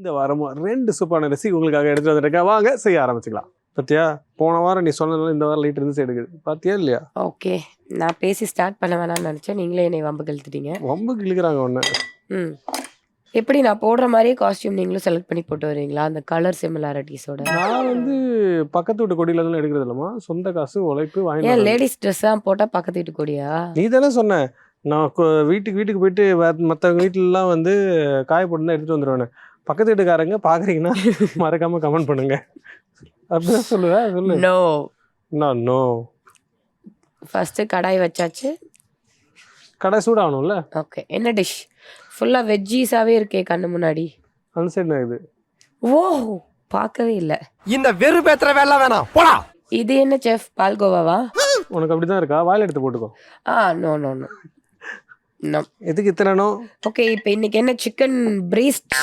இந்த வாரமும் 2 சூப்பரான ரெசிபி உங்களுக்காக எடுத்து வந்துருக்கேன். வாங்க செய்ய ஆரம்பிச்சுக்கலாம். பத்தியா போன வாரம் நீ சொன்னதுனால இந்த வாரம் லைட் இருந்து எடுக்குது. பாத்தியா இல்லையா? ஓகே, நான் பேசி ஸ்டார்ட் பண்ண வேணாம்னு நினச்சேன். நீங்களே என்னை வம்பு இழுத்துட்டீங்க. ரொம்ப கிழிக்கிறாங்க ஒன்று. எப்படி நான் போடுற மாதிரியே காஸ்டியூம் நீங்களும் செலக்ட் பண்ணி போட்டு வருவீங்களா? அந்த கலர் சிமிலாரிட்டிஸோட. நான் வந்து பக்கத்து வீட்டு கொடியில தான் எடுக்கிறது இல்லம்மா. சொந்த காசு உழைப்பு வாங்கி. ஏன் லேடிஸ் ட்ரெஸ் தான் போட்டால் பக்கத்து வீட்டு கொடியா? நீ தானே சொன்ன நான் வீட்டுக்கு போயிட்டு மற்றவங்க வீட்டிலலாம் வந்து காய போட்டு தான் எடுத்துட்டு வந்துடுவேன். பக்கத்து வீட்டுக்காரங்க பார்க்குறீங்கன்னா மறக்காம கமெண்ட் பண்ணுங்க. அப்படிதான் சொல்லுவேன். சொல்லு. No no. ஃபஸ்ட்டு கடாய் வச்சாச்சு. கடை சூடாகணும்ல. ஓகே, என்ன டிஷ்? ஃபுல்லாக வெஜ்ஜீஸாகவே இருக்கே கண்ணு முன்னாடி. அந்த சைடு இது. ஓ, பார்க்கவே இல்லை. இந்த வெறு பேத்துற வேலை வேணாம் போடா. இது என்ன செஃப், பால்கோவாவா? உனக்கு அப்படிதான் இருக்கா? வாயில் எடுத்து போட்டுக்கோ. No no no no. எதுக்கு இத்தனை? ஓகே, இப்போ இன்னைக்கு என்ன? Chicken breast.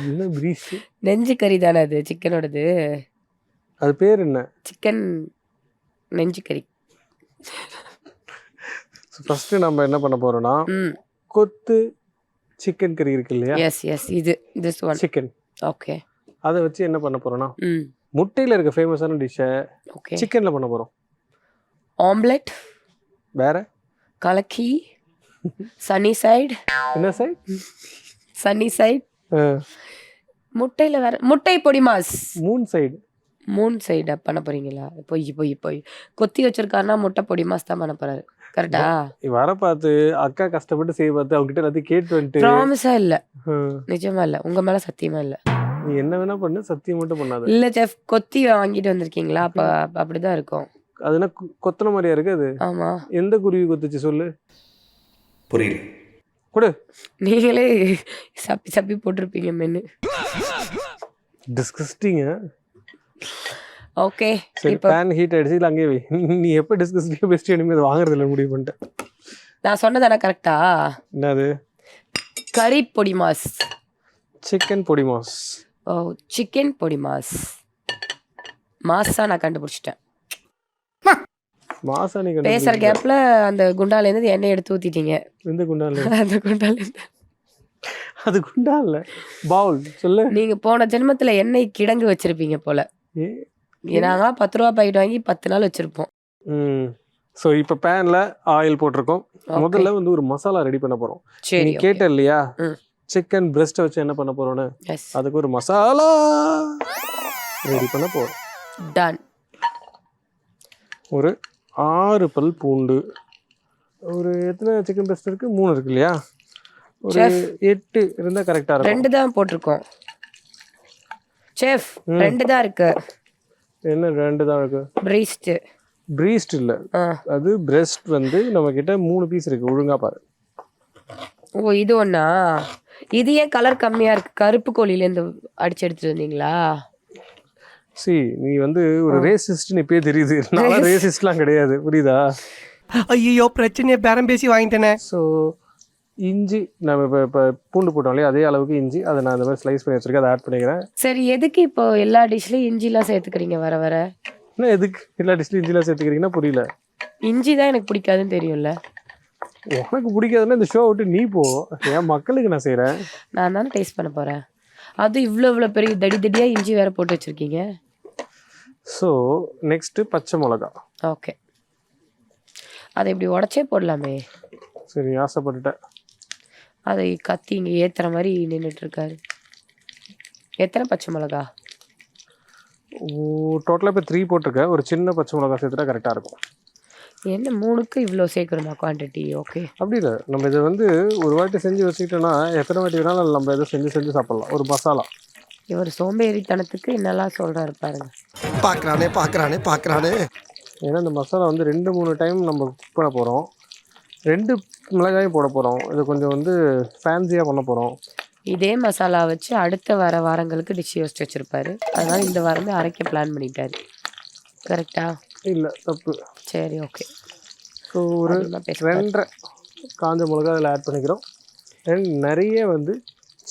என்ன பிரீஸ்? நெஞ்சு கறி தானே அது, சிக்கனோடது. அது பேர் என்ன? சிக்கன் நெஞ்சு கறி. ஃபர்ஸ்ட் நம்ம என்ன பண்ண போறோம்னா கொத்து சிக்கன் கறி இருக்கு இல்லையா? எஸ் எஸ், இது திஸ் ஒன் சிக்கன். ஓகே, அதை வச்சு என்ன பண்ண போறோம்னா முட்டையில இருக்க ஃபேமஸான டிஷ்ஷை சிக்கன்ல பண்ண போறோம். ஆம்லெட், வேற கலக்கி, சன்னி சைடு. என்ன சைடு? சன்னி சைடு. முட்டையில வேற முட்டை பொடி மாஸ். மூன் சைடு பண்ண போறீங்களா? போய் கொத்தி வச்சிருக்காருன்னா முட்டை பொடி மாஸ் தான் பண்ண போறாரு. கரெக்டா? வர பார்த்து அக்கா கஷ்டப்பட்டு செய்ய பார்த்து அவங்க கிட்ட எல்லாத்தையும் கேட்டு வந்துட்டு. ப்ராமிஸா இல்ல, நிஜமா இல்ல, உங்க மேல சத்தியமா இல்ல. நீ என்ன வேணா பண்ணு, சத்தியம் மட்டும் பண்ணாத. இல்ல செஃப், கொத்தி வாங்கிட்டு வந்திருக்கீங்களா? அப்ப அப்படிதான் இருக்கும். அதுனா கொத்தன மாதிரியா இருக்கு அது? ஆமா. எந்த குருவி கொத்துச்சு சொல்லு? புரியல. கொடு. நீங்களே சப்பி போட்டிருப்பீங்க மெனு. டிஸ்கஸ்டிங். ஓகே, இப்போ பேன் ஹீட் ஆயிடுச்சு. இல்ல அங்கே வை. நீ எப்போ டிஸ்கஸ்டிங் பெஸ்ட் இனிமே அது வாங்குறது இல்ல முடிவு பண்ணிட்டேன். நான் சொன்னதானே கரெக்டா? என்னது? கறி பொடி மாஸ். சிக்கன் பொடி மாஸ். ஓ, சிக்கன் பொடி மாஸ். மாஸா நான் கண்டுபிடிச்சிட்டேன். மாசா நீ பேசுற கேப்ல அந்த குண்டால இருந்து எண்ணெய் எடுத்து ஊத்திட்டீங்க. எந்த குண்டால? அந்த குண்டால இருந்து. அது குண்டா இல்ல, பவுல். சொல்லு. நீங்க போன ஜென்மத்துல எண்ணெய் கிடங்கு வச்சிருப்பீங்க போல. நாங்க 10 ரூபா பாக்கெட் வாங்கி 10 நாள் வச்சிருப்போம். ஸோ இப்போ பேன்ல ஆயில் போட்டிருக்கோம். முதல்ல வந்து ஒரு மசாலா ரெடி பண்ண போறோம். நீ கேட்ட இல்லையா சிக்கன் பிரஸ்ட்டை வச்சு என்ன பண்ண போறோம்னு? அதுக்கு ஒரு மசாலா ரெடி பண்ண போறோம். டன். ஒரு 6 பல் பூண்டு. ஒரு எத்தனை சிக்கன் பிரஸ்ட் இருக்கு? 3 இருக்கு இல்லையா? ஒரு 8 இருந்தா கரெக்டா இருக்கும். 2 தான் போட்டிருக்கோம் செஃப். 2 தான் இருக்கு. என்ன 2 தான் இருக்கு? பிரீஸ்ட் இல்ல, அது பிரஸ்ட். வந்து நம்ம கிட்ட 3 பீஸ் இருக்கு. ஒழுங்கா பாரு. ஓ, இது ஒண்ணா? இது ஏன் கலர் கம்மியா இருக்கு? கருப்பு கோழில இருந்து அடிச்சு எடுத்துட்டு வந்தீங்களா? நீ வந்து ஒரு ரேசிஸ்ட்னு இப்பயே தெரியுது. நான் ரேசிஸ்ட்லாம் கிடையாது, புரியுதா? ஐயோ, பிரச்சனையை பேரம் பேசி வாங்கிட்டேனே. ஸோ இஞ்சி நம்ம இப்போ பூண்டு போட்டோம் இல்லையா, அதே அளவுக்கு இஞ்சி அதை நான் இந்த மாதிரி ஸ்லைஸ் பண்ணி வச்சிருக்கேன். அதை ஆட் பண்ணிக்கிறேன். சரி, எதுக்கு இப்போ எல்லா டிஷ்லையும் இஞ்சிலாம் சேர்த்துக்கிறீங்க வர வர? என்ன எதுக்கு எல்லா டிஷ்லையும் இஞ்சிலாம் சேர்த்துக்கிறீங்கன்னா புரியல. இஞ்சி தான் எனக்கு பிடிக்காதுன்னு தெரியும்ல. உனக்கு பிடிக்காதுன்னா இந்த ஷோ விட்டு நீ போ. என் மக்களுக்கு நான் செய்கிறேன். நான் தானே டேஸ்ட் பண்ண போகிறேன். அது இவ்வளோ பெரிய தடியாக இஞ்சி வேற போட்டு வச்சுருக்கீங்க. ஸோ நெக்ஸ்ட்டு பச்சை மிளகா. ஓகே, அதை இப்படி உடச்சே போடலாமே. சரி, ஆசைப்பட்டுட்டேன். அதை கத்தி இங்கே ஏற்றுற மாதிரி நின்றுட்டு இருக்காரு. எத்தனை பச்சை மிளகா? டோட்டலாக இப்போ 3 போட்டிருக்கேன். ஒரு சின்ன பச்சை மிளகா சேர்த்துட்டா கரெக்டாக இருக்கும். என்ன 3க்கு இவ்வளோ சேர்க்கணுமா குவான்டிட்டி? ஓகே, அப்படி இல்லை. நம்ம இதை வந்து ஒரு வாட்டி செஞ்சு வச்சுக்கிட்டோன்னா எத்தனை வாட்டி வேணாலும் நம்ம இதை செஞ்சு சாப்பிட்லாம். ஒரு மசாலா. இவர் சோம்பேறித்தனத்துக்கு என்னெல்லாம் சொல்கிறாரு பாருங்க. பார்க்குறானே. ஏன்னா இந்த மசாலா வந்து 2-3 டைம் நம்ம குக் பண்ண போகிறோம். 2 மிளகாயும் போட போகிறோம். இது கொஞ்சம் வந்து ஃபேன்சியாக பண்ண போகிறோம். இதே மசாலா வச்சு அடுத்த வாரங்களுக்கு டிஷ் யோசிச்சு வச்சுருப்பாரு. அதனால் இந்த வாரமே அரைக்க பிளான் பண்ணிட்டாரு. கரெக்டா? இல்லை, தப்பு. சரி, ஓகே. ஸோ ஒரு 2.5 காஞ்ச மிளகா அதில் ஆட் பண்ணிக்கிறோம். நிறைய வந்து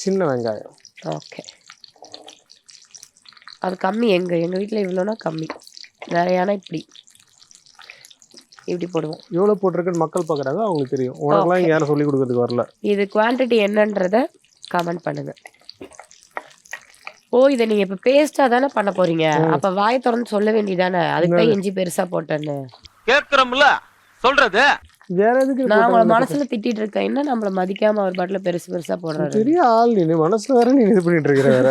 சின்ன வெங்காயம். ஓகே, அது கம்மி. எங்கள் வீட்டில் இவ்வளோனா கம்மி. நிறையானா இப்படி போடுவோம். எவ்வளோ போட்டிருக்குன்னு மக்கள் பார்க்குறாங்க, அவங்களுக்கு தெரியும். உனக்குலாம் யாரும் சொல்லி கொடுக்கறதுக்கு வரல. இது குவான்டிட்டி என்னன்றதை கமெண்ட் பண்ணுங்க. ஓ இதை நீங்க இப்ப பேஸ்டா தானே பண்ண போறீங்க, அப்ப வாயை திறந்து சொல்ல வேண்டியதானே அதுக்கு தான் இஞ்சி பெருசா போட்டேன்னு. கேக்குறோம்ல சொல்றது. வேற எதுக்கு நான் உங்களை மனசுல திட்டிட்டு இருக்கேன், என்ன நம்மள மதிக்காம ஒரு பாட்டில பெருசு பெருசா போடுறாரு. பெரிய ஆள் நீ மனசுல வேற நீ இது பண்ணிட்டு இருக்கிற வேற.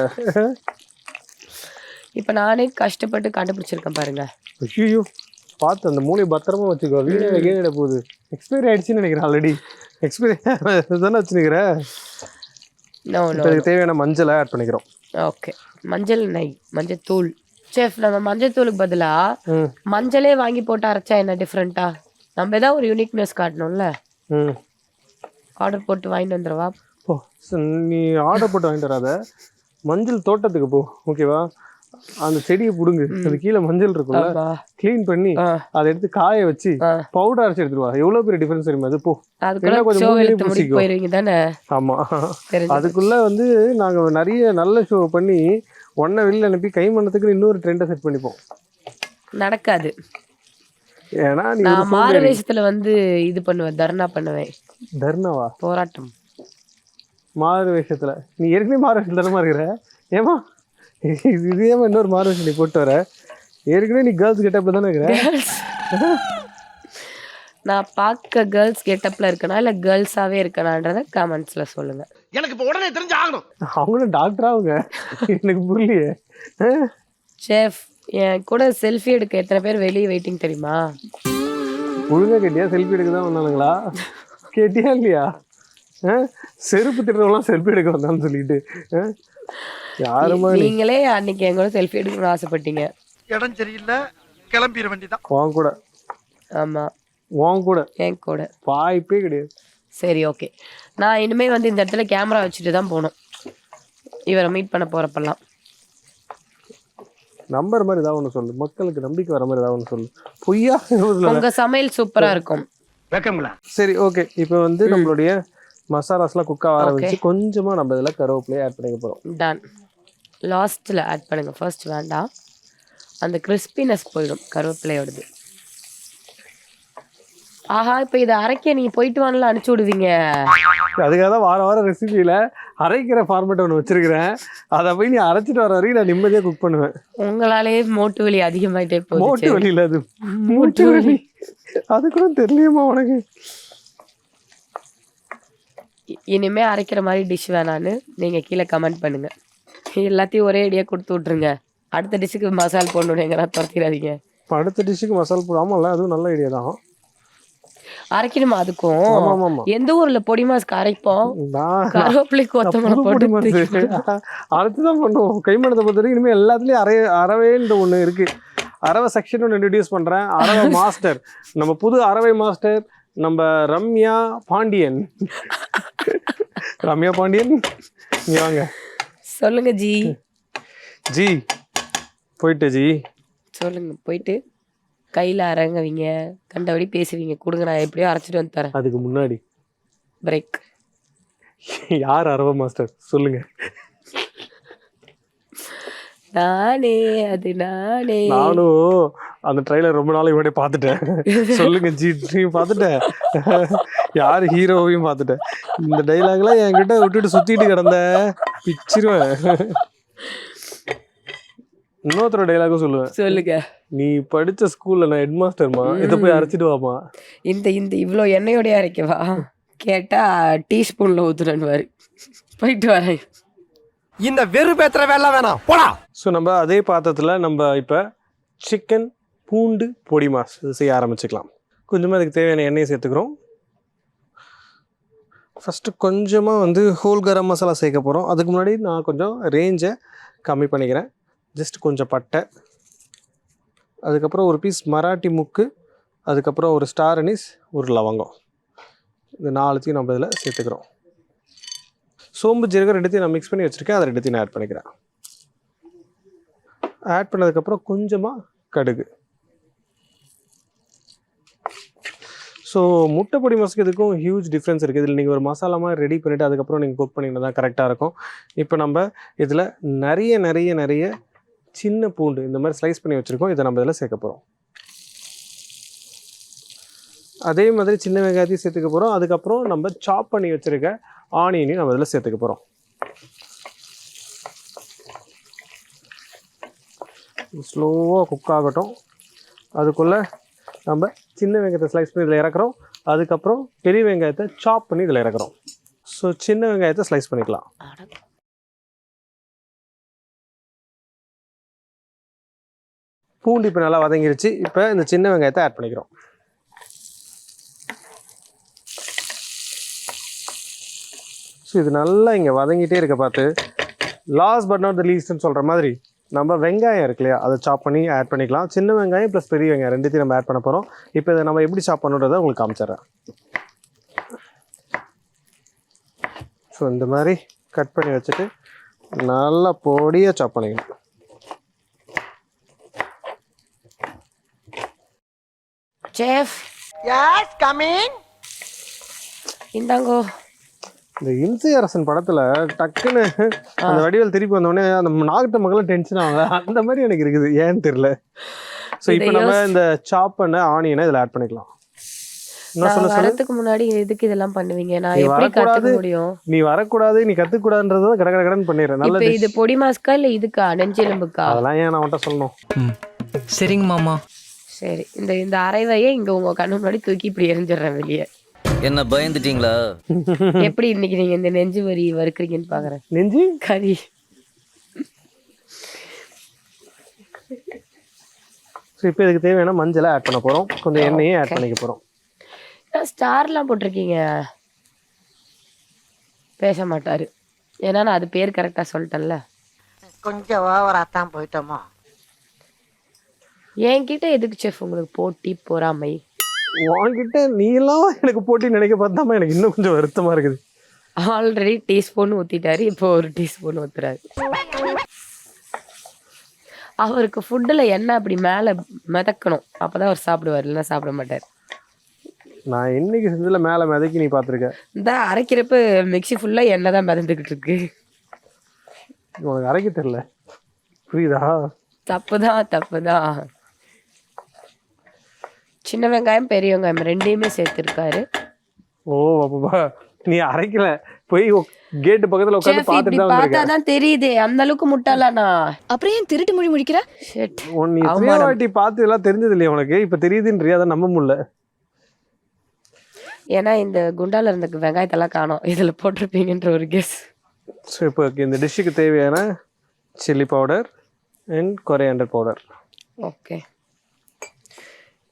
இப்ப நானே கஷ்டப்பட்டு கண்டுபிடிச்சிருக்கேன் பாருங்க. ஐயோ பார்த்து அந்த மூளையை பத்திரமா வச்சுக்கோ, வீடியோ கேட போகுது. எக்ஸ்பைரி ஆயிடுச்சுன்னு நினைக்கிறேன், ஆல்ரெடி எக்ஸ்பைரி தானே வச்சுருக்கிறேன். தேவையான மஞ்சளை ஆட் பண்ணிக்கிறோம். ஓகே, மஞ்சள் நெய், மஞ்சள் தூள். செஃப் நம்ம மஞ்சள் தூளுக்கு பதிலா மஞ்சளே வாங்கி போட்டு அரைச்சா என்ன டிஃப்ரெண்டா? நம்ம ஏதாவது ஒரு யூனிக்னஸ் காட்டணும்ல. ஆர்டர் போட்டு வாங்கிட்டு வந்துடுவா. ஓ நீ ஆர்டர் போட்டு வாங்கிட்டு வராத, மஞ்சள் தோட்டத்துக்கு போ, ஓகேவா? அந்த செடியை புடுங்கு, அது கீழே மஞ்சள் இருக்கும்ல, கிளீன் பண்ணி அதை எடுத்து காய வச்சு பவுடர் அரைச்சு எடுத்துருவா. எவ்வளவு பெரிய டிஃபரன்ஸ் தெரியுமா அது? போ ஆமா, அதுக்குள்ள வந்து நாங்க நிறைய நல்ல ஷோ பண்ணி ஒன்ன வெளியில அனுப்பி கை மண்ணத்துக்கு இன்னொரு ட்ரெண்டை செட் பண்ணிப்போம். நடக்காது. ஏன்னா நான் மாறுவேஷத்துல வந்து இது பண்ணுவேன், தர்ணா பண்ணுவேன். தர்ணாவா? போராட்டம். மாறுவேஷத்துல நீ ஏற்கனவே மாறுவேஷத்துல தானே இருக்கிற, ஏமா இதே இன்னொரு மாறுவேஷம் நீ போட்டு வர? ஏற்கனவே நீ கேர்ள்ஸ் கெட்டப்ல தானே இருக்கிற. நான் பார்க்க கேர்ள்ஸ் கெட்டப்ல இருக்கனா இல்ல கேர்ள்ஸாவே இருக்கனான்றத கமெண்ட்ஸ்ல சொல்லுங்க. எனக்கு இப்ப உடனே தெரிஞ்சு ஆகணும். அவங்களும் டாக்டர் ஆகுங்க, எனக்கு புரியலையே. செஃப் என் கூட செல்ஃபி எடுக்க எத்தனை பேர் வெளியே வெயிட்டிங் தெரியுமா? ஒழுங்கா கேட்டியா? செல்ஃபி எடுக்க தான் வந்தானுங்களா? கேட்டியா இல்லையா? செருப்பு திட்டுறவங்களாம் செல்ஃபி எடுக்க வந்தான்னு சொல்லிட்டு யாருமா? நீங்களே அன்னைக்கு என் கூட செல்ஃபி எடுக்கணும்னு ஆசைப்பட்டீங்க. இடம் சரியில்லை, கிளம்பிட வேண்டியதான். உன் கூட? ஆமா, உன் கூட? என் கூட வாய்ப்பே கிடையாது. சரி ஓகே, நான் இனிமே வந்து இந்த இடத்துல கேமரா வச்சுட்டு தான் போகணும் இவரை மீட் பண்ண போறப்பெல்லாம். நம்பர் மாதிரி ஏதாவது ஒன்று சொல்லு, மக்களுக்கு நம்பிக்கை வர மாதிரி ஏதாவது ஒன்று சொல்லு. பொய்யா? உங்க சமையல் சூப்பரா இருக்கும். சரி ஓகே, இப்போ வந்து நம்மளுடைய மசாலாஸ்லாம் குக் ஆக ஆரம்பிச்சு கொஞ்சமா நம்ம இதில் கருவேப்பிலையை ஆட் பண்ணிக்க போகிறோம். டன். லாஸ்ட்டில் ஆட் பண்ணுங்க, ஃபர்ஸ்ட் வேண்டாம். அந்த கிறிஸ்பினஸ் போயிடும் கருவேப்பிலையோடது. ஆஹா, இப்போ இதை அரைக்க நீங்கள் போயிட்டு வாங்கலாம் அனுப்பிச்சி விடுவீங்க. அதுக்காக தான் வார வாரம் ரெசிபியில் அரைக்கிற ஃபார்மேட் ஒன்று வச்சிருக்கிறேன். அதை போய் நீ அரைச்சிட்டு வர வரைக்கும் நான் நிம்மதியாக குக் பண்ணுவேன். உங்களாலே மூட்டு வலி அதிகமாயிட்டே போகுது. மூட்டு வலி இல்லை, அது மூட்டு வலி. அது கூட தெரியலையுமா உனக்கு? இனிமே அரைக்கிற மாதிரி டிஷ் வேணான்னு நீங்கள் கீழே கமெண்ட் பண்ணுங்க. எல்லாத்தையும் ஒரே ஐடியா கொடுத்து விட்ருங்க. அடுத்த டிஷ்ஷுக்கு மசால் போடணுங்கிறா துரத்திடாதீங்க. அடுத்த டிஷ்ஷுக்கு மசால் போடாமல, அதுவும் நல்ல ஐடியா தான். அரைக்கணுமா? அதுக்கும் எந்த ஊர்ல பொடி மாஸ்க்கு அரைப்போம்? கருவேப்பிலைக்கு கொத்தமல்லி போட்டு அரைச்சுதான் பண்ணுவோம். கைமணத்தை பொறுத்த வரைக்கும் இனிமேல் எல்லாத்துலயும் அரவேன்ற ஒண்ணு இருக்கு. அரவை செக்ஷன் ஒன்று இன்ட்ரடியூஸ் பண்றேன். அரவை மாஸ்டர், நம்ம புது அரவை மாஸ்டர் நம்ம ரம்யா பாண்டியன். ரம்யா பாண்டியன் இங்க வாங்க. சொல்லுங்க ஜி. ஜி போயிட்டு ஜி சொல்லுங்க. போயிட்டு கையில் அரங்குவீங்க, கண்டபடி பேசுவீங்க. கொடுங்க, நான் எப்படியோ அரைச்சிட்டு வந்து தரேன். அதுக்கு முன்னாடி பிரேக். யார் அரவை மாஸ்டர் சொல்லுங்க. நானே, அது நானே. நானும் அந்த ட்ரைலர் ரொம்ப நாளைக்கு முன்னாடி பார்த்துட்டேன். சொல்லுங்க ஜி பார்த்துட்டேன், யார் ஹீரோவையும் பார்த்துட்டேன். இந்த டைலாக்லாம் என்கிட்ட விட்டுட்டு சுத்திட்டு கிடந்த பிச்சிருவேன். இன்னொருத்தர டைலாகும் சொல்லுவேன். சொல்லுங்க. நீ படிச்ச ஸ்கூல்ல நான் ஹெட் மாஸ்டர்மா, இதை போய் அரைச்சிட்டு வாமா. இந்த இந்த இவ்வளோ எண்ணெயோடய அரைக்கவா கேட்டா டீஸ்பூன்ல ஊத்துறேன்னு போயிட்டு வரேன். இந்த வெறு பேத்துற வேலை வேணாம், போடா. ஸோ நம்ம அதே பாத்திரத்தில் நம்ம இப்போ சிக்கன் பூண்டு பொடி மாஸ் இது செய்ய ஆரம்பிச்சுக்கலாம். கொஞ்சமாக அதுக்கு தேவையான எண்ணெயை சேர்த்துக்கிறோம். ஃபஸ்ட்டு கொஞ்சமாக வந்து ஹோல் கரம் மசாலா சேர்க்க போகிறோம். அதுக்கு முன்னாடி நான் கொஞ்சம் ரேஞ்சை கம்மி பண்ணிக்கிறேன். ஜஸ்ட் கொஞ்சம் பட்டை, அதுக்கப்புறம் ஒரு பீஸ் மராட்டி முக்கு, அதுக்கப்புறம் ஒரு ஸ்டார் அனீஸ், ஒரு லவங்கம். இந்த 4த்தையும் நம்ம இதில் சேர்த்துக்கிறோம். சோம்பு ஜீரகம் ரெண்டுத்தையும் நான் மிக்ஸ் பண்ணி வச்சுருக்கேன், அதை ரெண்டுத்தையும் நான் ஆட் பண்ணிக்கிறேன். ஆட் பண்ணதுக்கப்புறம் கொஞ்சமாக கடுகு. ஸோ முட்டை பொடி மசாலுக்கு இதுக்கும் ஹியூஜ் டிஃப்ரென்ஸ் இருக்குது. இதில் நீங்கள் ஒரு மசாலா மாதிரி ரெடி பண்ணிவிட்டு அதுக்கப்புறம் நீங்கள் குக் பண்ணிங்கன்னா தான் கரெக்டாக இருக்கும். இப்போ நம்ம இதில் நிறைய சின்ன பூண்டு இந்த மாதிரி ஸ்லைஸ் பண்ணி வச்சுருக்கோம். இதை நம்ம இதில் சேர்க்க போகிறோம். அதே மாதிரி சின்ன வெங்காயத்தையும் சேர்த்துக்க போகிறோம். அதுக்கப்புறம் நம்ம சாப் பண்ணி வச்சுருக்க ஆனியனையும் நம்ம இதில் சேர்த்துக்க போகிறோம். ஸ்லோவாக குக் ஆகட்டும். அதுக்குள்ளே நம்ம சின்ன வெங்காயத்தை ஸ்லைஸ் பண்ணி இதில் இறக்குறோம். அதுக்கப்புறம் பெரிய வெங்காயத்தை சாப் பண்ணி இதில் இறக்குறோம். ஸோ சின்ன வெங்காயத்தை ஸ்லைஸ் பண்ணிக்கலாம். பூண்டு இப்போ நல்லா வதங்கிருச்சு. இப்போ இந்த சின்ன வெங்காயத்தை ஆட் பண்ணிக்கிறோம். ஸோ இது நல்லா இங்கே வதங்கிட்டே இருக்க பார்த்து லாஸ்ட் பட் நாட் த லீஸ்ட்னு சொல்கிற மாதிரி நம்ம வெங்காயம் இருக்கு இல்லையா, அதை சாப் பண்ணி ஆட் பண்ணிக்கலாம். சின்ன வெங்காயம் ப்ளஸ் பெரிய வெங்காயம் ரெண்டுத்தையும் நம்ம ஆட் பண்ண போகிறோம். இப்போ இதை நம்ம எப்படி சாப் பண்ணுறதை உங்களுக்கு காமிச்சிட்றேன். ஸோ இந்த மாதிரி கட் பண்ணி வச்சுட்டு நல்லா பொடியாக சாப் பண்ணிக்கணும். Chef yes coming. இந்தாங்கோ. இந்த இம்சை அரசன் படத்துல டக்குன்னு அந்த வடிவேல் திருப்பி வந்தோடனே அந்த நாகட்ட மக்களும் டென்ஷன் ஆவாங்க, அந்த மாதிரி எனக்கு இருக்குது, ஏன்னு தெரியல. ஸோ இப்போ நம்ம இந்த சாப் பண்ண ஆனியனை இதில் ஆட் பண்ணிக்கலாம். வரதுக்கு முன்னாடி எதுக்கு இதெல்லாம் பண்ணுவீங்க? நான் எப்படி கத்துக்க முடியும்? நீ வரக்கூடாது, நீ கத்துக்கூடாதுன்றத கடகடன்னு பண்ணிடுறேன். நல்ல இது பொடி மாஸ்கா இல்ல இதுக்கா நெஞ்செலும்புக்கா? அதெல்லாம் ஏன் நான் அவன்கிட்ட சொல்லணும். சரிங்க மாமா. சரி, இந்த அரைவையே இங்க உங்க கண்ணு முன்னாடி தூக்கி இப்படி எரிஞ்சிடுறேன் வெளியே. என்ன பயந்துட்டீங்களா? எப்படி இன்னைக்கு நீங்க இந்த நெஞ்சு வரி வறுக்குறீங்கன்னு பாக்குறேன். நெஞ்சு கறி. ஸோ இப்போ இதுக்கு தேவையான மஞ்சளை ஆட் பண்ண போகிறோம். கொஞ்சம் எண்ணெயும் ஆட் பண்ணிக்க போகிறோம். ஸ்டார்லாம் போட்டிருக்கீங்க. பேச மாட்டாரு, ஏன்னா நான் அது பேர் கரெக்டா சொல்லிட்டேன்ல. கொஞ்சம் ஓவரா தான் போயிட்டோமோ. என்கிட்ட எதுக்கு செஃப் உங்களுக்கு போட்டி பொறாமை? உன்கிட்ட நீலாம் எனக்கு போட்டி நினைக்க பார்த்தாம எனக்கு இன்னும் கொஞ்சம் வருத்தமா இருக்குது. ஆல்ரெடி டீஸ்பூன் ஊத்திட்டாரு, இப்போ ஒரு டீஸ்பூன் ஊத்துறாரு. அவருக்கு ஃபுட்டில் எண்ணெய் அப்படி மேலே மிதக்கணும், அப்போதான் அவர் சாப்பிடுவார், இல்லைன்னா சாப்பிட மாட்டார். நான் இன்னைக்கு செஞ்சதில் மேலே மிதக்கி நீ பார்த்துருக்க. இந்த அரைக்கிறப்ப மிக்சி ஃபுல்லாக எண்ணெய் தான் மிதந்துக்கிட்டு இருக்கு. உனக்கு அரைக்க தெரியல, புரியுதா? தப்புதான். சின்ன வெங்காயம் பெரிய வெங்காயம் ரெண்டையுமே சேர்த்துருக்காரு. ஓ அப்பா, நீ அரைக்கல, போய் கேட்டு பக்கத்துல உட்கார்ந்து பார்த்துட்டு தான் வந்திருக்க. பார்த்தாதான் தெரியுதே, அந்த அளவுக்கு முட்டாளானா? அப்புறம் ஏன் திருட்டு மொழி முடிக்கிற? நீ வாட்டி பார்த்து இதெல்லாம் தெரிஞ்சது இல்லையா உனக்கு? இப்ப தெரியுதுன்றியா? அதை நம்ப முடியல. ஏன்னா இந்த குண்டால இருந்த வெங்காயத்தெல்லாம் காணோம், இதுல போட்டிருப்பீங்கன்ற ஒரு கெஸ். ஸோ இப்போ இந்த டிஷ்ஷுக்கு தேவையான chilli powder and coriander powder. Okay,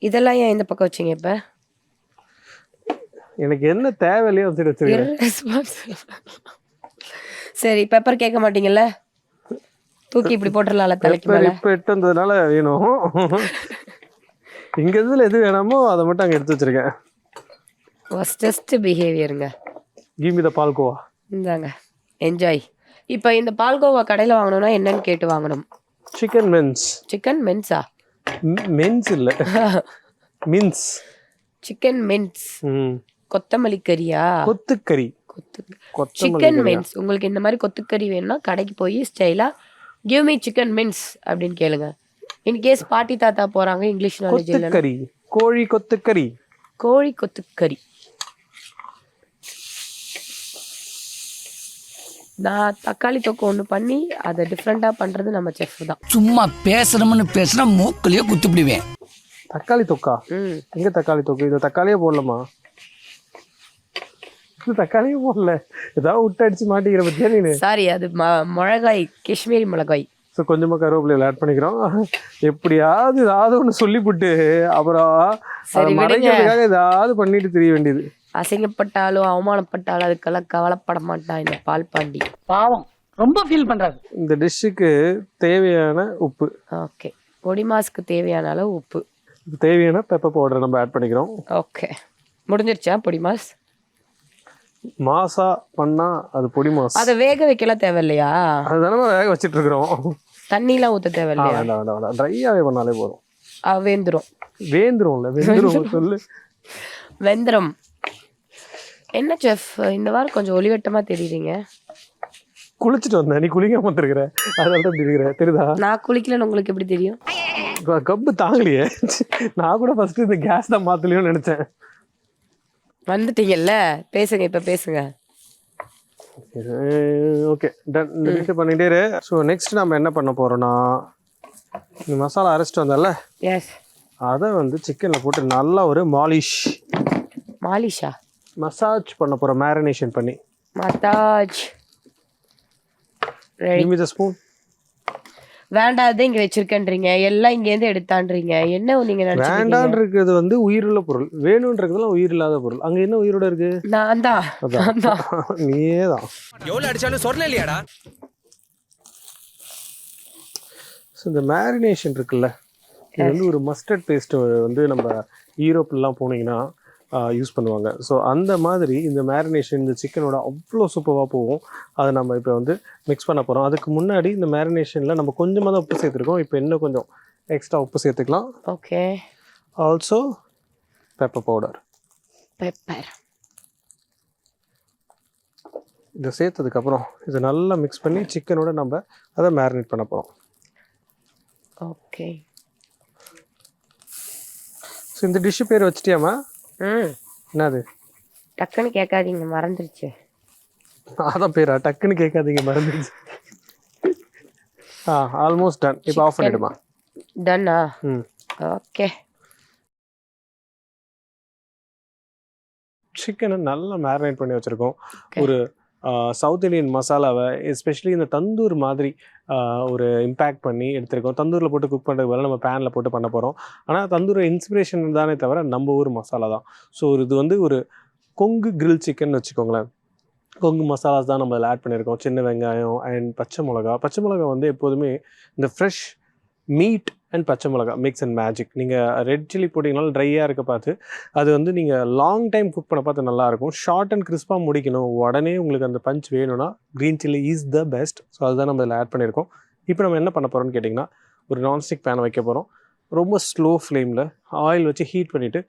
இதெல்லாம் ஏன் இந்த பக்கம் வச்சிங்க? இப்ப எனக்கு என்ன தேவையில்லையோ வச்சிருக்கேன். சரி, பெப்பர் கேட்க மாட்டீங்கல்ல, தூக்கி இப்படி போட்டுடலாம்ல தலைக்கு மேல. இப்போ எட்டு வந்ததுனால வேணும். இங்க இதுல எது வேணாமோ அதை மட்டும் அங்க எடுத்து வச்சிருக்கேன். ஒஸ்டஸ்ட் பிஹேவியருங்க. Give me the palkova. இந்தாங்க, என்ஜாய். இப்போ இந்த பால்கோவா கடையில் வாங்கணும்னா என்னன்னு கேட்டு வாங்கணும்? Chicken mens. சிக்கன் மென்ஸா? மென்ஸ் இல்ல, மின்ஸ். Chicken mens. கொத்தமல்லி கறியா? கொத்துக்கறி. Chicken men's. உங்களுக்கு இந்த மாதிரி கொத்துக்கறி வேணும்னா கடைக்கு போய் ஸ்டைலா கிவ் மீ சிக்கன் மென்ஸ் அப்படின்னு கேளுங்க. இன்கேஸ் பாட்டி தாத்தா போறாங்க, இங்கிலீஷ் நாலேஜ் இல்ல. கொத்துக்கறி, கோழி கொத்துக்கறி. கோழி கொத்துக்கறி. நான் தக்காளி தொக்கு ஒன்று பண்ணி அதை டிஃப்ரெண்டாக பண்ணுறது நம்ம செஃப் தான். சும்மா பேசணும்னு பேசினா மூக்கிலேயே குத்திப்பிடுவேன். தக்காளி தொக்கா? எங்க தக்காளி தொக்கு? இது தக்காளியே போடலாமா? இது தக்காளியே போடல, ஏதாவது விட்டு அடிச்சு மாட்டிக்கிற பத்தியா நீ? சாரி, அது மிளகாய், காஷ்மீரி மிளகாய். ஸோ கொஞ்சமாக கருவேப்பிலையில் ஆட் பண்ணிக்கிறோம். எப்படியாவது ஏதாவது ஒன்று சொல்லிவிட்டு அப்புறம் மறைக்கிறதுக்காக ஏதாவது பண்ணிட்டு தெரிய வேண்டியது. அசிங்கப்பட்டாலும் அவமானப்பட்டாலும் அதுக்கெல்லாம் கவலைப்பட மாட்டான் இந்த பால் பாண்டி. பாவம், ரொம்ப ஃபீல் பண்றாரு. இந்த டிஷ்ஷுக்கு தேவையான உப்பு. ஓகே, பொடி மாஸ்க்கு தேவையான அளவு உப்பு. தேவையான பெப்பர் பவுடர் நம்ம ஆட் பண்ணிக்கிறோம். ஓகே, முடிஞ்சிருச்சா பொடி மாஸ்? மாசா பண்ணா அது பொடி மாஸ். அதை வேக வைக்கலாம் தேவையில்லையா? அதுதானே வேக வச்சுட்டு இருக்கிறோம். தண்ணிலாம் ஊற்ற தேவையில்லையா? வேண்டாம், ட்ரையாவே பண்ணாலே போதும். வேந்துரும். வேந்துரும்ல, வெந்துரும் சொல்லு. வெந்துரும். என்ன செஃப் இந்த வாரம் கொஞ்சம் ஒளிவட்டமா தெரியுறீங்க? குளிச்சுட்டு வந்தேன், நீ குளிக்காம வந்துருக்கிற, அதனால தான் தெரியுற. தெரியுதா? நான் குளிக்கலன்னு உங்களுக்கு எப்படி தெரியும்? கப்பு தாங்கலையே. நான் கூட ஃபர்ஸ்ட் இந்த கேஸ் தான் மாத்தலையோன்னு நினைச்சேன். வந்துட்டீங்கல்ல, பேசுங்க, இப்ப பேசுங்க. Okay done. பண்ணிட்டே இரு. ஸோ நெக்ஸ்ட் நம்ம என்ன பண்ண போறோம்னா இந்த மசாலா அரைச்சிட்டு வந்தால எஸ். அதை வந்து சிக்கனில் போட்டு நல்லா ஒரு மாலிஷா மசாஜ் பண்ண போகிறோம், மேரினேஷன் பண்ணி. Massage ready. ஸ்பூன் வேண்டாதே இங்க வச்சிருக்கேன்றீங்க, எல்லாம் இங்கேருந்து எடுத்தான்றீங்க. என்ன நீங்க நினைச்சிருக்கீங்க? வேண்டான் இருக்கிறது வந்து உயிருள்ள பொருள், வேணும்ன்றதுலாம் உயிர் இல்லாத பொருள். அங்க என்ன உயிரோட இருக்கு? நான் தான். நீயே தான். எவ்வளவு அடிச்சாலும் சொர்ண இல்லையாடா? இந்த மேரினேஷன் இருக்குல்ல, இது வந்து ஒரு மஸ்டர்ட் பேஸ்ட் வந்து நம்ம யூரோப்லாம் போனீங்கன்னா யூஸ் பண்ணுவாங்க. ஸோ அந்த மாதிரி இந்த மேரினேஷன் இந்த சிக்கனோட அவ்வளோ சூப்பராக போகும். அதை நம்ம இப்போ வந்து மிக்ஸ் பண்ண போகிறோம். அதுக்கு முன்னாடி இந்த மேரினேஷனில் நம்ம கொஞ்சமாக தான் உப்பு சேர்த்துருக்கோம். இப்போ இன்னும் கொஞ்சம் எக்ஸ்ட்ரா உப்பு சேர்த்துக்கலாம். ஓகே. Also pepper powder. இதை சேர்த்ததுக்கப்புறம் இதை நல்லா மிக்ஸ் பண்ணி சிக்கனோட நம்ம அதை மேரினேட் பண்ண போகிறோம். ஓகே. ஸோ இந்த டிஷ்ஷு பேர் வச்சிட்டியாமா? என்னது? டக்குன்னு கேட்காதீங்க, மறந்துருச்சு. அதான் பேரா? டக்குன்னு கேட்காதீங்க, மறந்துருச்சு. Almost done. இப்போ ஆஃப் பண்ணிடுமா? டன்னா? ஓகே. சிக்கனை நல்லா மேரினேட் பண்ணி வச்சுருக்கோம். ஒரு சவுத் இண்டியன் மசாலாவை எஸ்பெஷலி இந்த தந்தூர் மாதிரி ஒரு இம்பேக்ட் பண்ணி எடுத்திருக்கோம். தந்தூரில் போட்டு குக் பண்ணுறது போல நம்ம பேனில் போட்டு பண்ண போகிறோம். ஆனால் தந்தூர் இன்ஸ்பிரேஷன் தானே தவிர நம்ம ஊர் மசாலா தான். ஸோ இது வந்து ஒரு கொங்கு கிரில் சிக்கன் வச்சுக்கோங்களேன். கொங்கு மசாலாஸ் தான் நம்ம அதில் ஆட் பண்ணியிருக்கோம். சின்ன வெங்காயம் அண்ட் பச்சை மிளகா வந்து எப்போதுமே இந்த ஃப்ரெஷ் மீட் அண்ட் பச்சை மிளகா மிக்ஸ் அண்ட் மேஜிக். நீங்கள் ரெட் சில்லி போட்டிங்கனாலும் ட்ரையாக இருக்க பார்த்து அது வந்து நீங்கள் லாங் டைம் குக் பண்ண பார்த்து நல்லாயிருக்கும். ஷார்ட் அண்ட் கிறிஸ்பாக முடிக்கணும், உடனே உங்களுக்கு அந்த பஞ்ச் வேணும்னா green chilli is the best. So அதுதான் நம்ம இதில் ஆட் பண்ணியிருக்கோம். இப்போ நம்ம என்ன பண்ண போகிறோம்னு கேட்டிங்கன்னா, ஒரு நான்ஸ்டிக் பேனை வைக்க போகிறோம். ரொம்ப ஸ்லோ ஃப்ளேமில் ஆயில் வச்சு ஹீட் பண்ணிவிட்டு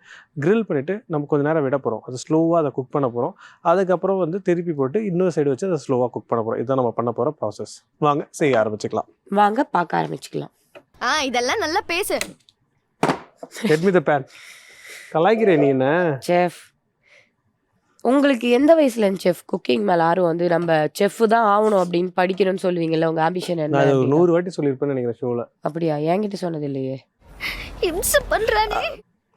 க்ரில் பண்ணிவிட்டு நம்ம கொஞ்சம் நேரம் விட போகிறோம். அது ஸ்லோவாக அதை குக் பண்ண போகிறோம். அதுக்கப்புறம் வந்து திருப்பி போட்டு இன்னொரு சைடு வச்சு அதை ஸ்லோவாக குக் பண்ண போகிறோம். இதுதான் நம்ம பண்ண போகிற ப்ராசஸ். வாங்க செய்ய ஆரம்பிச்சுக்கலாம். வாங்க பார்க்க ஆரம்பிச்சுக்கலாம். இதெல்லாம் நல்லா பேசு. Get me the pan. கலாய்க்கிறேன் நீ என்ன? செஃப், உங்களுக்கு எந்த வயசுல செஃப் குக்கிங் மேல ஆர்வம் வந்து நம்ம செஃப் தான் ஆகணும் அப்படின்னு படிக்கணும்னு சொல்லுவீங்கல்ல, உங்க ஆம்பிஷன் என்ன? நான் 100 வாட்டி சொல்லியிருப்பேன்னு நினைக்கிறேன் ஷோவில். அப்படியா? என்கிட்ட சொன்னது இல்லையே. இம்சை பண்றானே.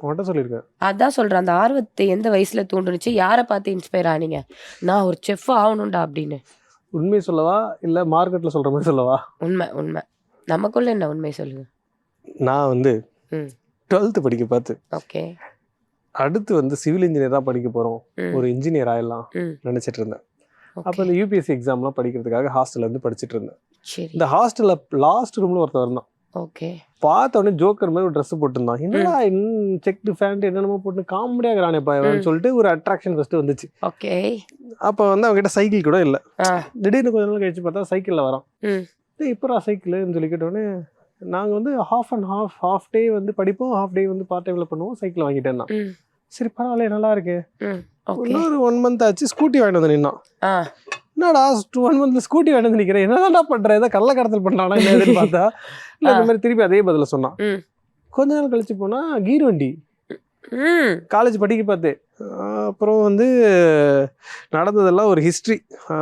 உன்கிட்ட சொல்லியிருக்கேன். அதான் சொல்றேன், அந்த ஆர்வத்தை எந்த வயசுல தூண்டுனுச்சு? யாரை பார்த்து இன்ஸ்பயர் ஆனீங்க நான் ஒரு செஃப் ஆகணும்டா அப்படின்னு? உண்மை சொல்லவா இல்லை மார்க்கெட்டில் சொல்கிற மாதிரி சொல்லவா? உண்மை. நமக்குள்ள என்ன உண்மை சொல்லுங்க. நான் வந்து 12th படிக்க பார்த்து ஓகே, அடுத்து வந்து சிவில் இன்ஜினியராக படிக்க போகிறோம், ஒரு இன்ஜினியர் ஆயிடலாம் நினச்சிட்டு இருந்தேன். அப்போ இந்த யூபிஎஸ்சி எக்ஸாம்லாம் படிக்கிறதுக்காக ஹாஸ்டலில் வந்து படிச்சுட்டு இருந்தேன். இந்த ஹாஸ்டலில் லாஸ்ட் ரூமில் ஒருத்தர் இருந்தான். ஓகே, பார்த்த உடனே ஜோக்கர் மாதிரி ஒரு ட்ரெஸ் போட்டுருந்தான். என்னடா செக்டு ஃபேண்ட் என்னென்னமோ போட்டு காமெடியாக இருக்கிறானேப்பா சொல்லிட்டு ஒரு அட்ராக்ஷன் ஃபஸ்ட்டு வந்துச்சு. ஓகே. அப்போ வந்து அவங்ககிட்ட சைக்கிள் கூட இல்லை. திடீர்னு கொஞ்ச நாள் கழிச்சு பார்த்தா சைக்கிளில் வரான். இப்போரா சைக்கிள்னு சொல்லி கேட்டோடனே நாங்கள் வந்து ஹாஃப் டே வந்து படிப்போம், ஹாஃப் டே வந்து பார்ட் டைமில் பண்ணுவோம். சைக்கிள் வாங்கிட்டேன்னா சரி பரவாயில்ல நல்லா இருக்கு. இன்னொரு 1 month ஆச்சு, ஸ்கூட்டி வாங்கிட்டு வந்து நின்னான். என்னடா 1 monthல ஸ்கூட்டி வாங்கிட்டு வந்து நிற்கிறேன், என்னடா பண்ணுறேன், ஏதோ கள்ள கடத்தல் பண்ணுறானா என்னதுன்னு பார்த்தா இல்லை இந்த மாதிரி திருப்பி அதே பதில சொன்னான். கொஞ்ச நாள் கழிச்சு போனால் கீர் வண்டி. காலேஜ் படிக்க பார்த்தேன். அப்புறம் வந்து நடந்ததெல்லாம் ஒரு ஹிஸ்ட்ரி.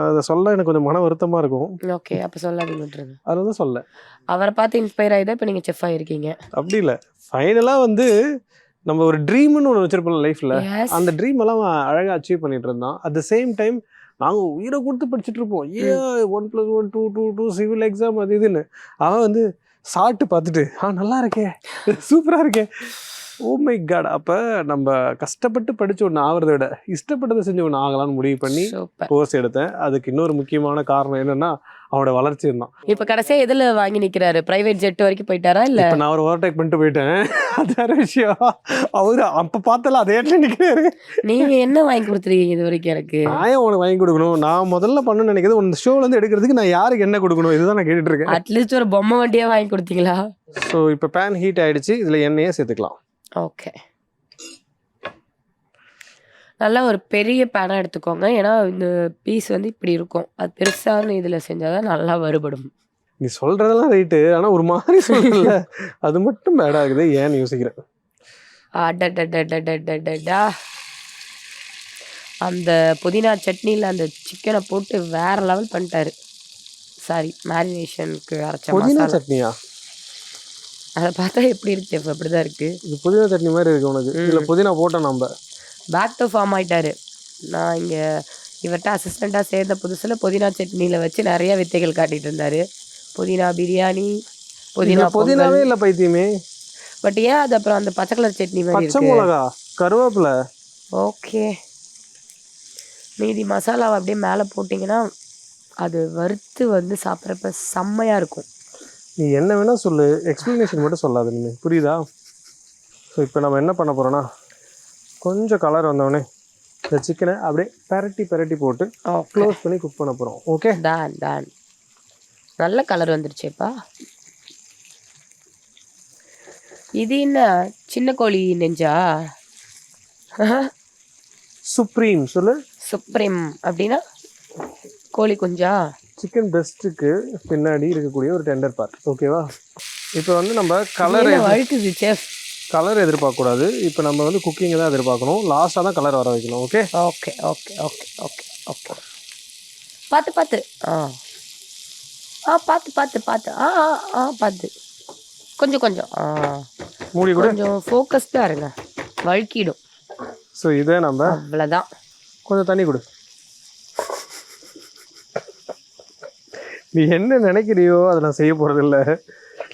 அதை சொல்ல எனக்கு கொஞ்சம் மன வருத்தமாக இருக்கும். ஓகே, அப்போ சொல்லாதீங்க. அதை தான் சொல்ல. அவரை பார்த்து இன்ஸ்பயர் ஆகி தான் இப்போ நீங்கள் செஃப் ஆகிருக்கீங்க. அப்படி இல்லை, ஃபைனலாக வந்து நம்ம ஒரு ட்ரீம்னு ஒன்று வச்சிருப்போம் லைஃப்பில். அந்த ட்ரீம் எல்லாம் அழகாக அச்சீவ் பண்ணிட்டு இருந்தான். அட் த சேம் டைம் நாங்கள் உயிரை கொடுத்து படிச்சுட்டு இருப்போம். 1+1 2 சிவில் எக்ஸாம் அது இதுன்னு. அவன் வந்து சாப்பிட்டு பார்த்துட்டு நல்லா இருக்கே, சூப்பராக இருக்கே, ஓ மை காட். அப்போ நம்ம கஷ்டப்பட்டு படிச்ச ஒன்று ஆகிறத விட இஷ்டப்பட்டதை செஞ்ச ஒன்று ஆகலான்னு முடிவு பண்ணி கோர்ஸ் எடுத்தேன். அதுக்கு இன்னொரு முக்கியமான காரணம் என்னன்னா அவனோட வளர்ச்சி தான். இப்போ கடைசியாக எதில் வாங்கி நிற்கிறாரு? பிரைவேட் ஜெட் வரைக்கும் போயிட்டாரா? இல்லை நான் ஒரு ஓவர்டேக் பண்ணிட்டு போயிட்டேன், அது வேற விஷயம். அவரு அப்போ பார்த்தாலும் அதே இடத்துல நிற்கிறாரு. நீங்கள் என்ன வாங்கி கொடுத்துருக்கீங்க இது வரைக்கும்? எனக்கு நான் உனக்கு வாங்கி கொடுக்கணும். நான் முதல்ல பண்ணணும்னு நினைக்கிறது உன் ஷோலேருந்து எடுக்கிறதுக்கு நான் யாருக்கு என்ன கொடுக்கணும் இதுதான் நான் கேட்டுட்டு இருக்கேன். அட்லீஸ்ட் ஒரு பொம்மை வண்டியாக வாங்கி கொடுத்தீங்களா? ஸோ இப்போ பேன் ஹீட் ஆகிடுச்சு, இதில் எண்ணெயே சேர்த்துக்கலாம். ஓகே, நல்லா ஒரு பெரிய பேனாக எடுத்துக்கோங்க. ஏன்னா இந்த பீஸ் வந்து இப்படி இருக்கும், அது பெருசான இதில் செஞ்சால் தான் நல்லா வருபடும். நீ சொல்கிறதெல்லாம் ரைட்டு, ஆனால் ஒரு மாதிரி சொல்லல, அது மட்டும் பேட் ஆகுது, ஏன்னு யோசிக்கிறேன். அடடடடடடடா, அந்த புதினா சட்னியில் அந்த சிக்கனை போட்டு வேற லெவல் பண்ணிட்டாரு. சாரி, மேரினேஷனுக்கு அரைச்ச புதினா மசாலா. சட்னியா? அதை பார்த்தா எப்படி இருக்கு செஃப்? அப்படிதான் இருக்கு. இது புதினா சட்னி மாதிரி இருக்கு உனக்கு. இதுல புதினா போட்டோம் நம்ம. பேக் டு ஃபார்ம் ஆயிட்டாரு. நான் இங்க இவர்கிட்ட அசிஸ்டண்டா சேர்ந்த புதுசுல புதினா சட்னியில வச்சு நிறைய வித்தைகள் காட்டிட்டு இருந்தாரு. புதினா பிரியாணி, புதினா புதினாவே இல்ல பைத்தியமே. பட் ஏன் அது அப்புறம் அந்த பச்சை கலர் சட்னி மாதிரி பச்சை இருக்கு? மிளகா, கருவேப்பிலை. ஓகே, மீதி மசாலாவை அப்படியே மேலே போட்டிங்கன்னா அது வறுத்து வந்து சாப்பிட்றப்ப செம்மையாக இருக்கும். நீ என்ன வேணா சொல்லு, எக்ஸ்பிளனேஷன் மட்டும் சொல்லாது நீ, புரியுதா? ஸோ இப்போ நம்ம என்ன பண்ண போகிறோன்னா, கொஞ்சம் கலர் வந்தோடனே இந்த சிக்கனை அப்படியே பெரட்டி போட்டு க்ளோஸ் பண்ணி குக் பண்ண போகிறோம். ஓகே, டான் நல்ல கலர் வந்துருச்சேப்பா. இது என்ன சின்ன கோழி நெஞ்சா? சுப்ரீம் சொல்லு. சுப்ரீம் அப்படின்னா கோழி குஞ்சா? சிக்கன் பிரெஸ்ட்டுக்கு பின்னாடி இருக்கக்கூடிய ஒரு டெண்டர் பார்ட். ஓகேவா? இப்போ வந்து நம்ம கலர் வழுக்குது செஃப். கலர் எதிர்பார்க்கக்கூடாது. இப்போ நம்ம வந்து குக்கிங்கை தான் எதிர்பார்க்கணும். லாஸ்ட்டாக தான் கலர் வர வைக்கணும். Okay okay okay okay okay okay பார்த்து பார்த்து பார்த்து கொஞ்சம் மூடி கூட கொஞ்சம் ஃபோக்கஸ்டாக இருங்க, வழுக்கிடும். ஸோ இதை நம்ம அவ்வளோதான். கொஞ்சம் தண்ணி கொடு. நீ என்ன நினைக்கிறியோ அதை நான் செய்ய போகிறதில்ல.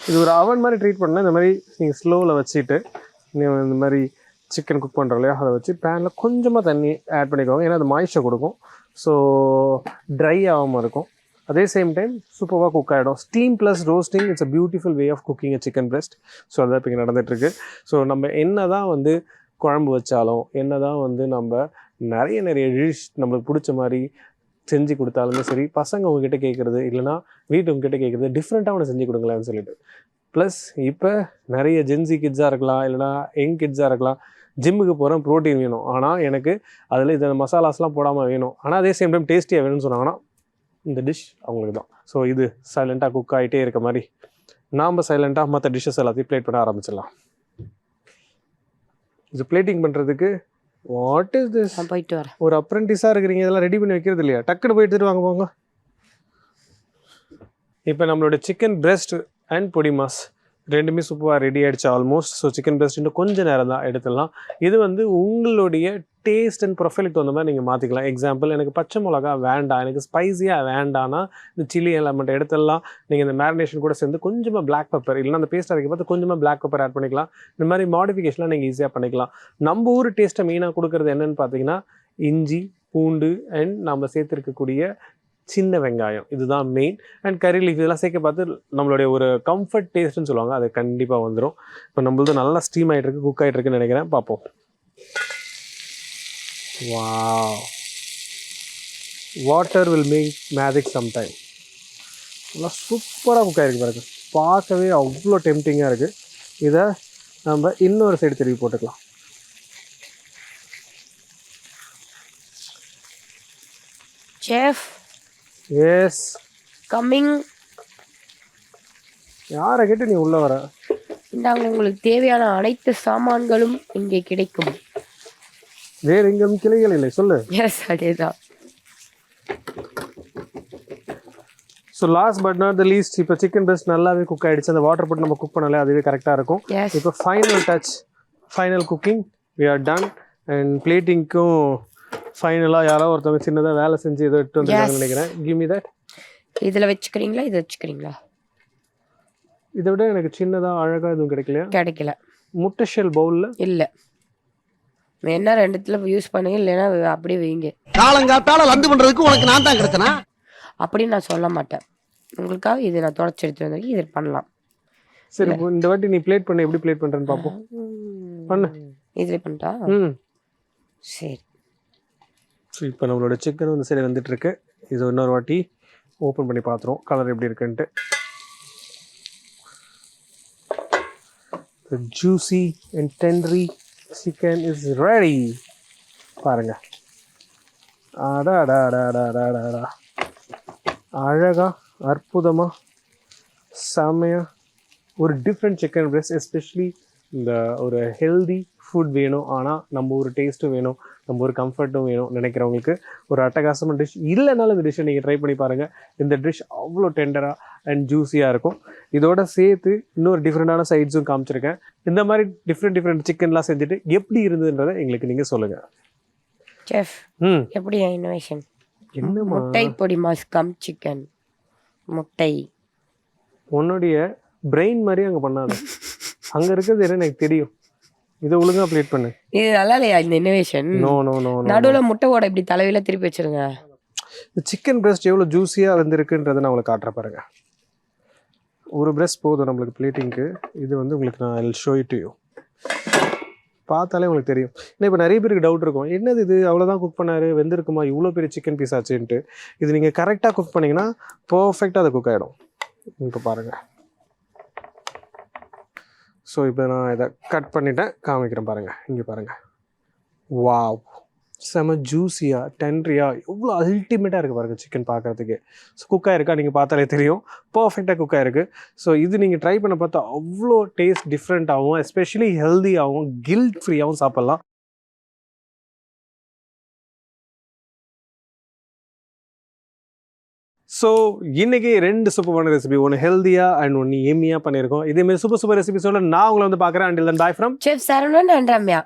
இது ஒரு அவன் மாதிரி ட்ரீட் பண்ணால் இந்த மாதிரி நீங்கள் ஸ்லோவில் வச்சுட்டு நீங்கள் இந்த மாதிரி சிக்கன் குக் பண்ணுறோம் இல்லையா, அதை வச்சு பேனில் கொஞ்சமாக தண்ணி ஆட் பண்ணிக்கோங்க. ஏன்னா அது மாய்ஸ்சர் கொடுக்கும். ஸோ ட்ரை ஆகாமல் இருக்கும். அதே சேம் டைம் சூப்பராக குக் ஆகிடும். Steam plus roasting it's a beautiful way of cooking a chicken breast. So அதான் இப்போ இங்கே நடந்துகிட்ருக்கு. ஸோ நம்ம என்ன தான் வந்து குழம்பு வச்சாலும், என்ன தான் வந்து நம்ம நிறைய டிஷ் நம்மளுக்கு பிடிச்ச மாதிரி செஞ்சு கொடுத்தாலுமே சரி, பசங்க உங்ககிட்ட கேட்குறது இல்லைனா வீட்டு உங்ககிட்ட கேட்குறது டிஃப்ரெண்ட்டாக ஒன்று செஞ்சு கொடுங்களான்னு சொல்லிட்டு. ப்ளஸ் இப்போ நிறைய ஜென்சி கிட்ஸாக இருக்கலாம், இல்லைனா யங் கிட்ஸாக இருக்கலாம், ஜிம்முக்கு போகிறேன், ப்ரோட்டீன் வேணும், ஆனால் எனக்கு அதில் இந்த மசாலாஸ்லாம் போடாமல் வேணும், ஆனால் அதே சேம் டைம் டேஸ்டியாக வேணும்னு சொன்னாங்கன்னா இந்த டிஷ் அவங்களுக்கு தான். ஸோ இது சைலண்ட்டாக குக் ஆகிட்டே இருக்க மாதிரி நாம் சைலண்ட்டாக மற்ற டிஷ்ஷஸ் எல்லாத்தையும் பிளேட் பண்ண ஆரம்பிச்சிடலாம். இது பிளேட்டிங் பண்ணுறதுக்கு வாட் இஸ் திஸ்? போயிட்டு வரேன். ஒரு அப்ரெண்டிஸாக இருக்கிறீங்க, இதெல்லாம் ரெடி பண்ணி வைக்கிறது இல்லையா? டக்குன்னு போய் எடுத்துகிட்டு வாங்க போங்க. இப்போ நம்மளோட சிக்கன் பிரெஸ்ட் அண்ட் பொடி மாஸ் ரெண்டுமே சூப்பராக ரெடி ஆகிடுச்சு ஆல்மோஸ்ட். ஸோ சிக்கன் பிரெஸ்ட் இன்னும் கொஞ்சம் நேரம் தான் எடுத்துடலாம். இது வந்து உங்களுடைய டேஸ்ட் அண்ட் ப்ரொஃபைலுக்கு தகுந்த மாதிரி நீங்கள் மாற்றிக்கலாம். எக்ஸாம்பிள், எனக்கு பச்சை மிளகா வேண்டாம், எனக்கு ஸ்பைஸியாக வேண்டான்னா இந்த சில்லி எலமெண்ட் எடுத்துடலாம். நீங்கள் இந்த மேரினேஷன் கூட சேர்ந்து கொஞ்சமாக பிளாக் பெப்பர் இல்லைனா அந்த பேஸ்ட் அரைக்க பார்த்து கொஞ்சமாக பிளாக் பெப்பர் ஆட் பண்ணிக்கலாம். இந்த மாதிரி மாடிஃபிகேஷன்லாம் நீங்கள் ஈஸியாக பண்ணிக்கலாம். நம்ம ஊர் டேஸ்ட்டை மெயினாக கொடுக்குறது என்னென்னு பார்த்தீங்கன்னா இஞ்சி, பூண்டு அண்ட் நம்ம சேர்த்துருக்கக்கூடிய சின்ன வெங்காயம், இதுதான் மெயின். அண்ட் கறி லீஃப் இதெல்லாம் சேர்க்க பார்த்து நம்மளுடைய ஒரு கம்ஃபர்ட் டேஸ்ட்டுன்னு சொல்லுவாங்க, அது கண்டிப்பாக வந்துடும். இப்போ நம்மளது நல்லா ஸ்டீம் ஆகிட்டு இருக்கு, குக் ஆகிட்டு இருக்குன்னு நினைக்கிறேன். பார்ப்போம். Wow, water will make magic sometime. நல்லா சூப்பராக குக் ஆகிருக்கு பாருங்க, பார்க்கவே அவ்வளோ டெம்டிங்காக இருக்குது. இதை நம்ம இன்னொரு சைடு திருப்பி போட்டுக்கலாம். Chef is coming. யாரை கேட்டு நீ உள்ளே வர? இந்தாங்க, உங்களுக்கு தேவையான அனைத்து சாமான்களும் இங்கே கிடைக்கும். வேறு எங்கும் கிளைகள் இல்லை, சொல்லு. எஸ், அதேதான். So last but not the least, இப்போ சிக்கன் பிரெஸ்ட் நல்லாவே குக் ஆகிடுச்சு. அந்த வாட்டர் போட்டு நம்ம குக் பண்ணல, அதுவே கரெக்டாக இருக்கும். இப்போ final touch, final cooking, we are done. And பிளேட்டிங்க்கும் ஃபைனலாக யாரோ ஒருத்தவங்க சின்னதாக வேலை செஞ்சு இதை எடுத்து வந்துருக்காங்கன்னு நினைக்கிறேன். Give me that. இதில் வச்சுக்கிறீங்களா, இதை வச்சுக்கிறீங்களா? இதை விட எனக்கு சின்னதாக அழகாக எதுவும் கிடைக்கல. முட்டை ஷெல் பவுலில் இல்லை, வேணா ரெண்டுத்துல யூஸ் பண்ணுங்க, இல்லைன்னா அப்படியே வைங்க. காலங்காத்தால லந்து பண்ணுறதுக்கு உனக்கு நான் தான் கிடைச்சனா அப்படின்னு நான் சொல்ல மாட்டேன். உங்களுக்காக இது நான் தொடச்சி எடுத்து வந்திருக்கேன், இது பண்ணலாம். சரி, இந்த வாட்டி நீ பிளேட் பண்ண, எப்படி பிளேட் பண்ணுறேன்னு பார்ப்போம். பண்ணு. இதில் பண்ணிட்டா? சரி. ஸோ இப்போ நம்மளோட சிக்கன் வந்து சரி வந்துட்டுருக்கு. இது இன்னொரு வாட்டி ஓப்பன் பண்ணி பார்த்துருவோம் கலர் எப்படி இருக்குன்ட்டு. Juicy and tender chicken is ready. பாருங்க, அடாடாடாடாடாடா, அழகா அற்புதமாக செம்மையாக ஒரு டிஃப்ரெண்ட் சிக்கன் பிரெஸ்ட். எஸ்பெஷலி இந்த ஒரு ஹெல்தி ஃபுட் வேணும், ஆனால் நம்ம ஒரு டேஸ்ட்டும் வேணும், நம்ம ஒரு கம்ஃபர்ட்டும் வேணும் நினைக்கிறவங்களுக்கு ஒரு அட்டகாசமான டிஷ். இல்லைனாலும் இந்த டிஷ்ஷை நீங்கள் ட்ரை பண்ணி பாருங்கள். இந்த டிஷ் அவ்வளோ டெண்டராக அண்ட் ஜூஸியாக இருக்கும். இதோட சேர்த்து இன்னொரு டிஃப்ரெண்டான சைட்ஸும் காமிச்சிருக்கேன். இந்த மாதிரி டிஃப்ரெண்ட் சிக்கன்லாம் செஞ்சுட்டு எப்படி இருந்ததுன்றதை எங்களுக்கு நீங்கள் சொல்லுங்கள். செஃப் எப்படி இன்னோவேஷன்? என்னம்மா முட்டை பொடி மாஸ் கம் சிக்கன் முட்டை உன்னுடைய பிரெயின் மாதிரி அங்கே பண்ணாத. அங்கே இருக்கிறது என்ன எனக்கு தெரியும். இதை ஒழுங்காக பிளேட் பண்ணு. இது நல்லா இல்லையா இந்த இன்னோவேஷன்? நோ நோ நோ நடுவில் முட்டை ஓட இப்படி தலையில திருப்பி வச்சிருங்க. இந்த சிக்கன் பிரெஸ்ட் எவ்வளோ ஜூஸியாக வந்துருக்குன்றதை நான் உங்களுக்கு காட்டுற பாருங்க. ஒரு பிரெஸ்ட் போதும் நம்மளுக்கு பிளேட்டிங்க்கு. இது வந்து உங்களுக்கு நான் ஷோ இட் யூ. பார்த்தாலே உங்களுக்கு தெரியும். ஏன்னா இப்போ நிறைய பேருக்கு டவுட் இருக்கும், என்னது இது அவ்வளோதான் குக் பண்ணாரு, வெந்திருக்குமா, இவ்வளோ பெரிய சிக்கன் பீஸ் ஆச்சுன்ட்டு. இது நீங்கள் கரெக்டாக குக் பண்ணிங்கன்னா பர்ஃபெக்டாக அது குக் ஆகிடும். இப்போ பாருங்கள். ஸோ இப்போ நான் இதை கட் பண்ணிட்டேன், காமிக்கிறேன் பாருங்கள். இங்கே பாருங்கள். வாவ், செம ஜூஸியாக டென்ட்ரியாக எவ்வளோ அல்டிமேட்டாக இருக்குது பாருங்கள் சிக்கன் பார்க்குறதுக்கு. ஸோ குக் ஆகிருக்கா நீங்கள் பார்த்தாலே தெரியும், பர்ஃபெக்டாக குக் ஆகிருக்கு. ஸோ இது நீங்கள் ட்ரை பண்ண பார்த்தா அவ்வளோ டேஸ்ட் டிஃப்ரெண்ட்டாகவும் எஸ்பெஷலி ஹெல்த்தியாகவும் கில்ட் ஃப்ரீயாகவும் சாப்பிட்லாம். ஸோ இன்றைக்கி 2 சூப்பரான ரெசிபி, ஒன்று ஹெல்த்தியாக அண்ட் ஒன்று ஏமியாக பண்ணியிருக்கோம். இதேமாதிரி சூப்பர் ரெசிபிஸோட நான் உங்களை வந்து பார்க்குறேன். Until than bye from chef Saravanan and Ramya.